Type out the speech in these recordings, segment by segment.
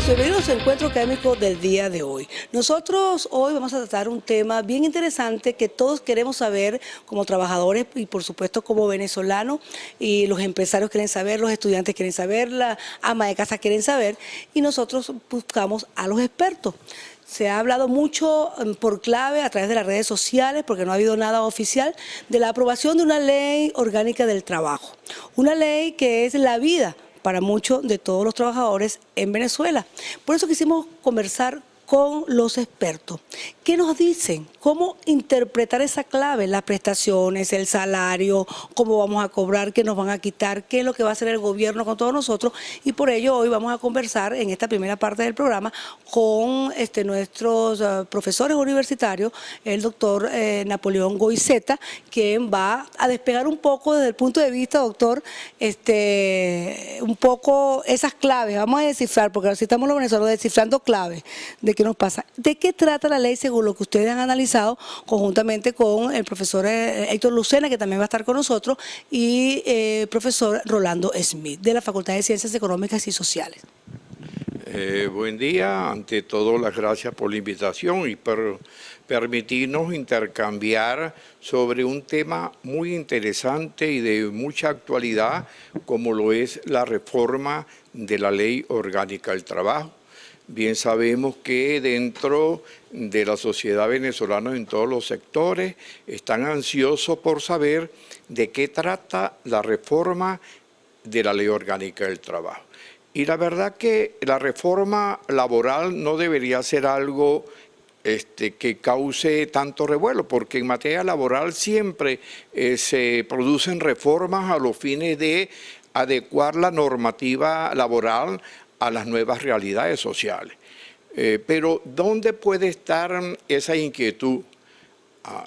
Pues bienvenidos al encuentro académico del día de hoy. Nosotros hoy vamos a tratar un tema bien interesante que todos queremos saber como trabajadores y por supuesto como venezolanos, y los empresarios quieren saber, los estudiantes quieren saber, la ama de casa quieren saber, y nosotros buscamos a los expertos. Se ha hablado mucho por clave a través de las redes sociales, porque no ha habido nada oficial, de la aprobación de una ley orgánica del trabajo. Una ley que es la vida para muchos de todos los trabajadores en Venezuela. Por eso quisimos conversar con los expertos. ¿Qué nos dicen? ¿Cómo interpretar esa clave? Las prestaciones, el salario, cómo vamos a cobrar, qué nos van a quitar, qué es lo que va a hacer el gobierno con todos nosotros. Y por ello hoy vamos a conversar en esta primera parte del programa con nuestros profesores universitarios, el doctor Napoleón Goiceta, quien va a despegar un poco desde el punto de vista, doctor, un poco esas claves. Vamos a descifrar, porque así estamos los venezolanos descifrando claves de qué nos pasa. ¿De qué trata la ley según lo que ustedes han analizado conjuntamente con el profesor Héctor Lucena, que también va a estar con nosotros, y el profesor Rolando Smith, de la Facultad de Ciencias Económicas y Sociales? Buen día. Ante todo, las gracias por la invitación y por permitirnos intercambiar sobre un tema muy interesante y de mucha actualidad, como lo es la reforma de la Ley Orgánica del Trabajo. Bien sabemos que dentro de la sociedad venezolana, en todos los sectores, están ansiosos por saber de qué trata la reforma de la Ley Orgánica del Trabajo. Y la verdad que la reforma laboral no debería ser algo que cause tanto revuelo, porque en materia laboral siempre se producen reformas a los fines de adecuar la normativa laboral a las nuevas realidades sociales. Pero ¿dónde puede estar esa inquietud?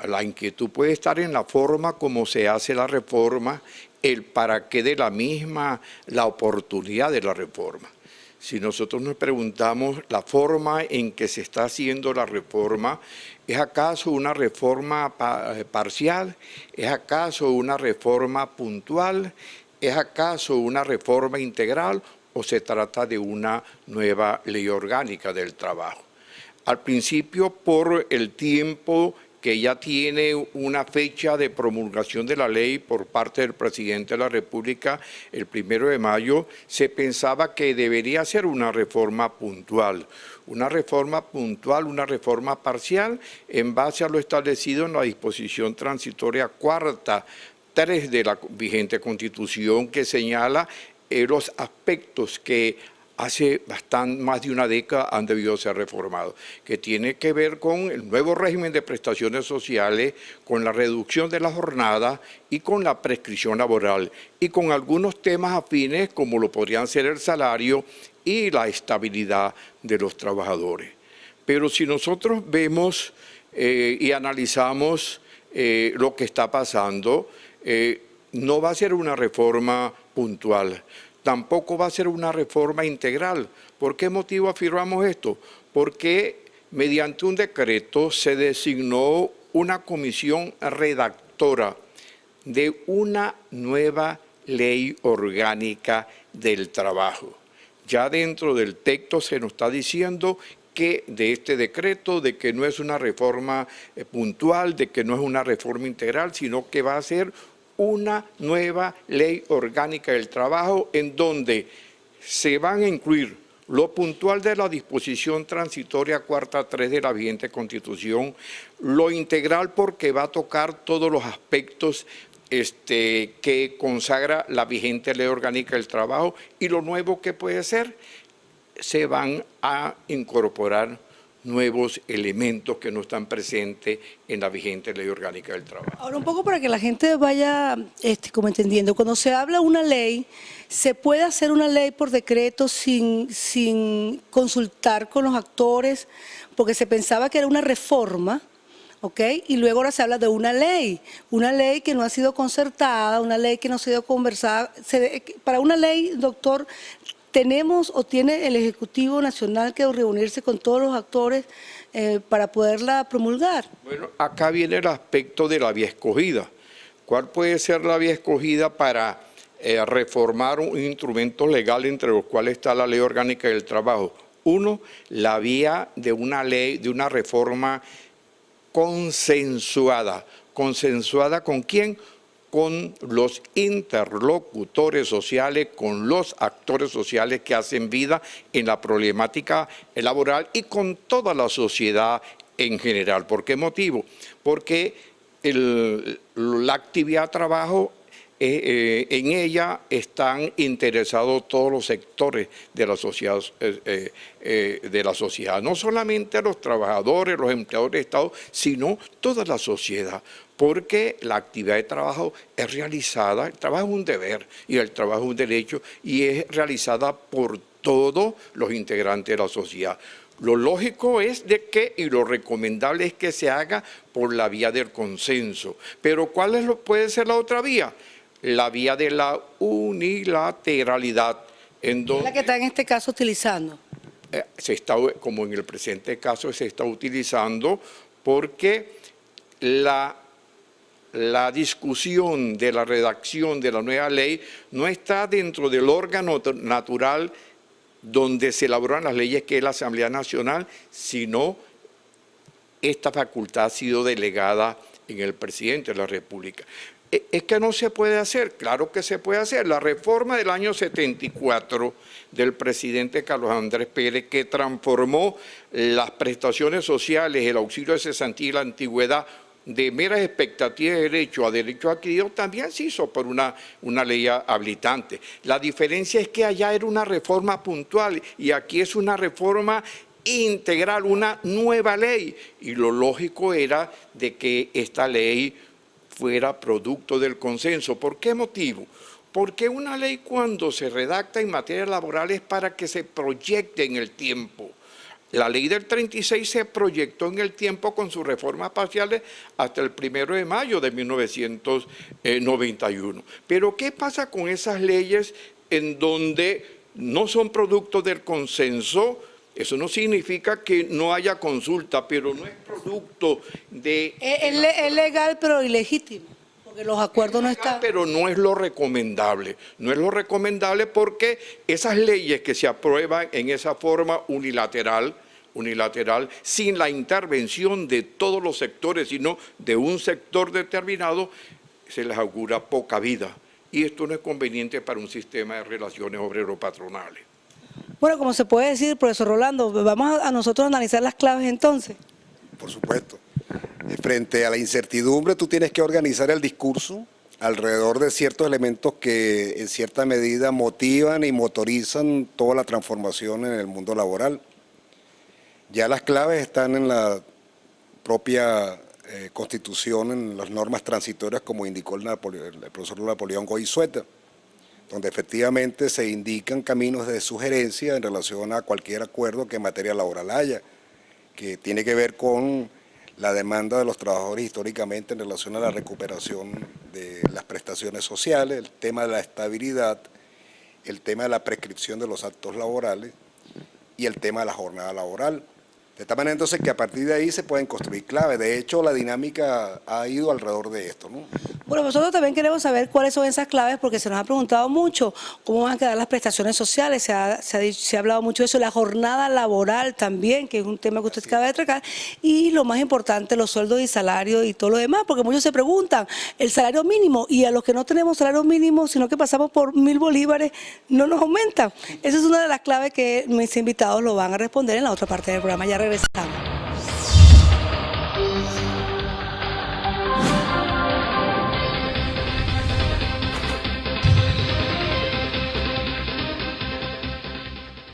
La inquietud puede estar en la forma como se hace la reforma, el para qué de la misma, la oportunidad de la reforma. Si nosotros nos preguntamos la forma en que se está haciendo la reforma, ¿es acaso una reforma parcial? ¿Es acaso una reforma puntual? ¿Es acaso una reforma integral? ¿O se trata de una nueva ley orgánica del trabajo? Al principio, por el tiempo que ya tiene una fecha de promulgación de la ley por parte del presidente de la República, el 1 de mayo, se pensaba que debería ser una reforma puntual, una reforma parcial, en base a lo establecido en la disposición transitoria cuarta 3 de la vigente Constitución, que señala los aspectos que hace más de una década han debido ser reformados, que tiene que ver con el nuevo régimen de prestaciones sociales, con la reducción de la jornada y con la prescripción laboral, y con algunos temas afines como lo podrían ser el salario y la estabilidad de los trabajadores. Pero si nosotros vemos y analizamos lo que está pasando, no va a ser una reforma puntual, tampoco va a ser una reforma integral. ¿Por qué motivo afirmamos esto? Porque mediante un decreto se designó una comisión redactora de una nueva ley orgánica del trabajo. Ya dentro del texto se nos está diciendo que de este decreto, de que no es una reforma puntual, de que no es una reforma integral, sino que va a ser una nueva ley orgánica del trabajo en donde se van a incluir lo puntual de la disposición transitoria cuarta 3 de la vigente Constitución, lo integral porque va a tocar todos los aspectos que consagra la vigente ley orgánica del trabajo, y lo nuevo que puede ser, se van a incorporar nuevos elementos que no están presentes en la vigente ley orgánica del trabajo. Ahora, un poco para que la gente vaya como entendiendo, cuando se habla una ley, ¿se puede hacer una ley por decreto sin consultar con los actores? Porque se pensaba que era una reforma, ¿ok? Y luego ahora se habla de una ley que no ha sido concertada, una ley que no ha sido conversada. Para una ley, doctor, ¿tenemos o tiene el Ejecutivo Nacional que reunirse con todos los actores para poderla promulgar? Bueno, acá viene el aspecto de la vía escogida. ¿Cuál puede ser la vía escogida para reformar un instrumento legal entre los cuales está la Ley Orgánica del Trabajo? Uno, la vía de una ley, de una reforma consensuada. ¿Consensuada con quién? Con los interlocutores sociales, con los actores sociales que hacen vida en la problemática laboral y con toda la sociedad en general. ¿Por qué motivo? Porque la actividad de trabajo, en ella están interesados todos los sectores de la sociedad, no solamente los trabajadores, los empleadores de Estado, sino toda la sociedad, porque la actividad de trabajo es realizada, el trabajo es un deber y el trabajo es un derecho y es realizada por todos los integrantes de la sociedad. Lo lógico es de que, y lo recomendable es que se haga por la vía del consenso. Pero ¿cuál puede ser la otra vía? La vía de la unilateralidad. En donde, la que está en este caso utilizando. Como en el presente caso se está utilizando, porque la discusión de la redacción de la nueva ley no está dentro del órgano natural donde se elaboran las leyes, que es la Asamblea Nacional, sino esta facultad ha sido delegada en el presidente de la República. ¿Es que no se puede hacer? Claro que se puede hacer. La reforma del año 74 del presidente Carlos Andrés Pérez, que transformó las prestaciones sociales, el auxilio de cesantía y la antigüedad de meras expectativas de derecho a derecho adquirido, también se hizo por una ley habilitante. La diferencia es que allá era una reforma puntual y aquí es una reforma integral, una nueva ley. Y lo lógico era de que esta ley fuera producto del consenso. ¿Por qué motivo? Porque una ley, cuando se redacta en materia laboral, es para que se proyecte en el tiempo. La ley del 36 se proyectó en el tiempo con sus reformas parciales hasta el 1 de mayo de 1991. Pero ¿qué pasa con esas leyes en donde no son producto del consenso? Eso no significa que no haya consulta, pero no es producto de... Es legal, pero ilegítimo, porque los acuerdos no están... Pero no es lo recomendable. No es lo recomendable porque esas leyes que se aprueban en esa forma unilateral, sin la intervención de todos los sectores, sino de un sector determinado, se les augura poca vida. Y esto no es conveniente para un sistema de relaciones obrero-patronales. Bueno, como se puede decir, profesor Rolando, vamos a nosotros analizar las claves entonces. Por supuesto. Frente a la incertidumbre, tú tienes que organizar el discurso alrededor de ciertos elementos que en cierta medida motivan y motorizan toda la transformación en el mundo laboral. Ya las claves están en la propia Constitución, en las normas transitorias, como indicó el profesor Napoleón Goizueta, donde efectivamente se indican caminos de sugerencia en relación a cualquier acuerdo que en materia laboral haya, que tiene que ver con la demanda de los trabajadores históricamente en relación a la recuperación de las prestaciones sociales, el tema de la estabilidad, el tema de la prescripción de los actos laborales y el tema de la jornada laboral. De tal manera entonces que a partir de ahí se pueden construir claves. De hecho, la dinámica ha ido alrededor de esto, ¿no? Bueno, nosotros también queremos saber cuáles son esas claves, porque se nos ha preguntado mucho cómo van a quedar las prestaciones sociales, se ha hablado mucho de eso, la jornada laboral también, que es un tema que usted acaba de tratar, y lo más importante, los sueldos y salarios y todo lo demás, porque muchos se preguntan, el salario mínimo, y a los que no tenemos salario mínimo, sino que pasamos por 1.000 bolívares, no nos aumentan. Esa es una de las claves que mis invitados lo van a responder en la otra parte del programa. Ya regresamos.